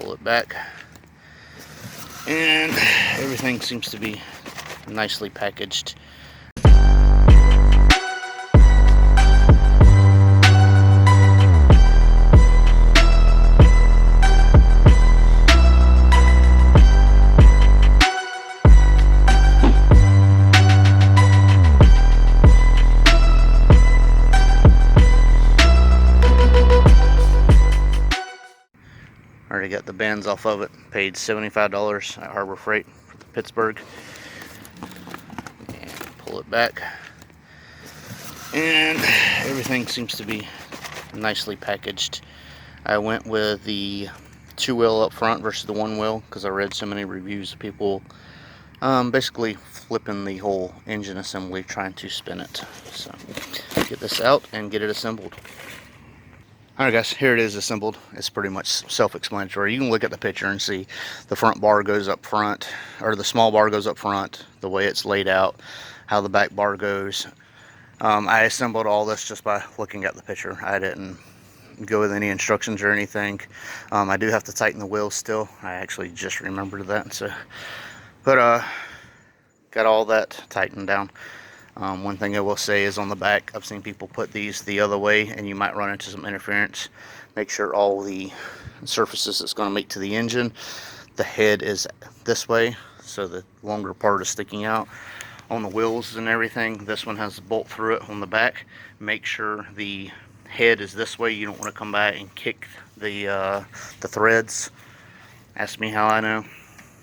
pull it back, and everything seems to be nicely packaged. Already got the bands off of it. Paid $75 at Harbor Freight for Pittsburgh. And pull it back. And everything seems to be nicely packaged. I went with the 2-wheel up front versus the 1-wheel because I read so many reviews of people basically flipping the whole engine assembly trying to spin it. So get this out and get it assembled. Alright guys, here it is assembled. It's pretty much self-explanatory. You can look at the picture and see the front bar goes up front, or the small bar goes up front, the way it's laid out, how the back bar goes. I assembled all this just by looking at the picture. I didn't go with any instructions or anything. I do have to tighten the wheels still. I actually just remembered that. So, but got all that tightened down. One thing I will say is on the back, I've seen people put these the other way and you might run into some interference. Make sure all the surfaces it's going to make to the engine, the head is this way, so the longer part is sticking out. On the wheels and everything, this one has a bolt through it on the back. Make sure the head is this way. You don't want to come back and kick the threads. Ask me how I know.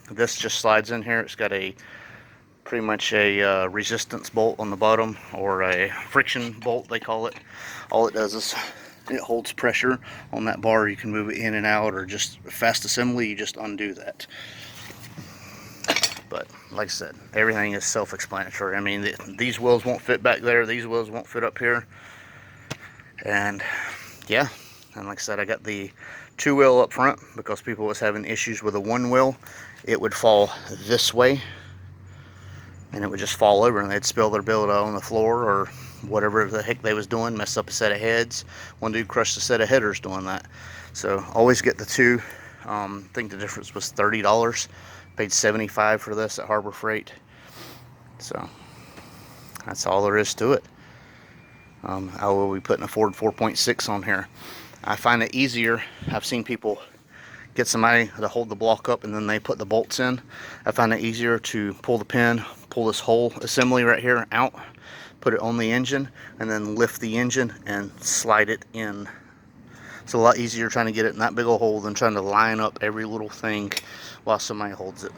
This just slides in here. It's got a pretty much a resistance bolt on the bottom, or a friction bolt they call it. All it does is it holds pressure on that bar. You can move it in and out, or just fast assembly, you just undo that. But like I said, everything is self-explanatory. I mean, these wheels won't fit back there, these wheels won't fit up here, and yeah. And like I said, I got the 2-wheel up front because people was having issues with a 1-wheel. It would fall this way and it would just fall over and they'd spill their build on the floor or whatever the heck they was doing, mess up a set of heads. One dude crushed a set of headers doing that. So always get the two. I think the difference was $30. Paid $75 for this at Harbor Freight. So that's all there is to it. I will be putting a Ford 4.6 on here. I find it easier. I've seen people get somebody to hold the block up and then they put the bolts in. I find it easier to pull the pin, pull this whole assembly right here out, put it on the engine, and then lift the engine and slide it in. It's a lot easier trying to get it in that big old hole than trying to line up every little thing while somebody holds it.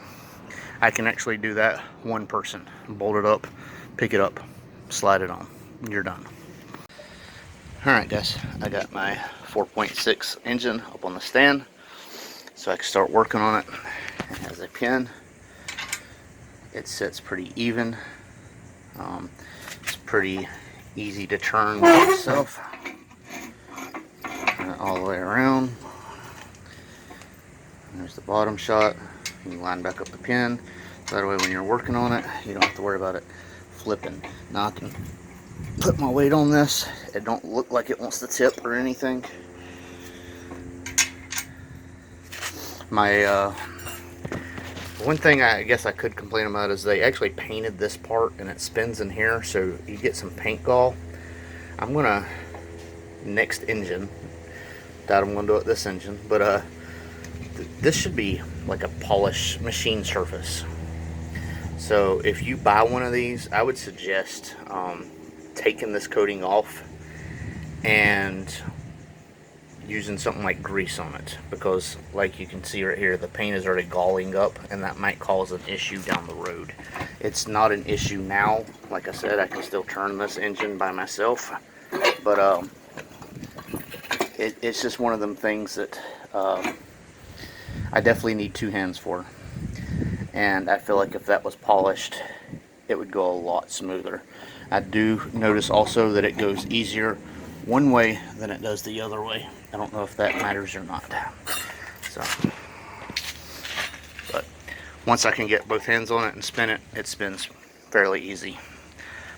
I can actually do that one person. Bolt it up, pick it up, slide it on. You're done. Alright guys, I got my 4.6 engine up on the stand, so I can start working on it. It has a pin. It sits pretty even. It's pretty easy to turn by itself. Turn it all the way around. There's the bottom shot. You can line back up the pin. So that way when you're working on it, you don't have to worry about it flipping. Now I can put my weight on this. It don't look like it wants to tip or anything. My one thing I guess I could complain about is they actually painted this part and it spins in here, so you get some paint gall. I'm gonna next engine, doubt I'm gonna do it this engine, but this should be like a polished machine surface. So if you buy one of these, I would suggest taking this coating off and using something like grease on it, because like you can see right here, the paint is already galling up and that might cause an issue down the road. It's not an issue now. Like I said, I can still turn this engine by myself, but it's just one of them things that I definitely need two hands for, and I feel like if that was polished it would go a lot smoother. I do notice also that it goes easier one way than it does the other way. I don't know if that matters or not. So, but once I can get both hands on it and spin it, it spins fairly easy.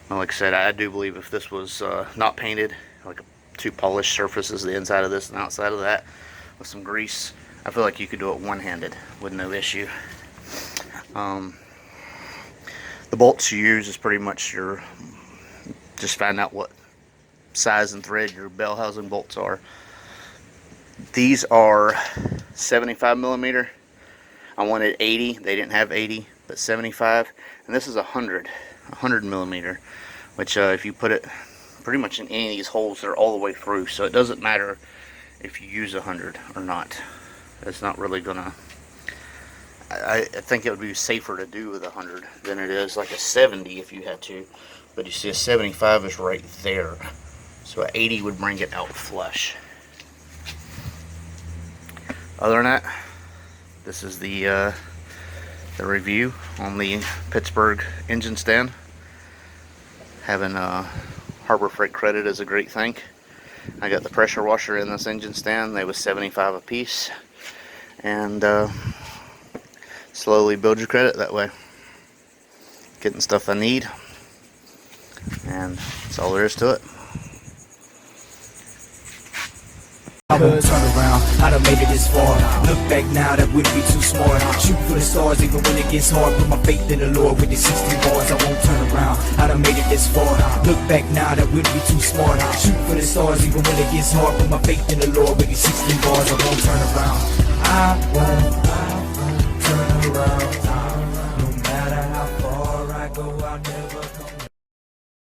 Well, like I said, I do believe if this was not painted, like two polished surfaces, the inside of this and outside of that, with some grease, I feel like you could do it one-handed with no issue. The bolts you use is pretty much your, just find out what size and thread your bell housing bolts are. These are 75 millimeter. I wanted 80, they didn't have 80, but 75, and this is 100 millimeter, which if you put it pretty much in any of these holes, they're all the way through, so it doesn't matter if you use 100 or not. It's not really gonna, I think it would be safer to do with 100 than it is like a 70 if you had to, but you see a 75 is right there, so a 80 would bring it out flush. Other than that, this is the review on the Pittsburgh engine stand. Having Harbor Freight credit is a great thing. I got the pressure washer in this engine stand. They was 75 a piece, and slowly build your credit that way. Getting stuff I need, and that's all there is to it. I won't turn around, I done made it this far. Look back now, that would be too smart. Shoot for the stars even when it gets hard. Put my faith in the Lord with the 60 bars. I won't turn around, I done made it this far. Look back now, that would be too smart. Shoot for the stars even when it gets hard. Put my faith in the Lord with the 60 bars. I won't turn around, I won't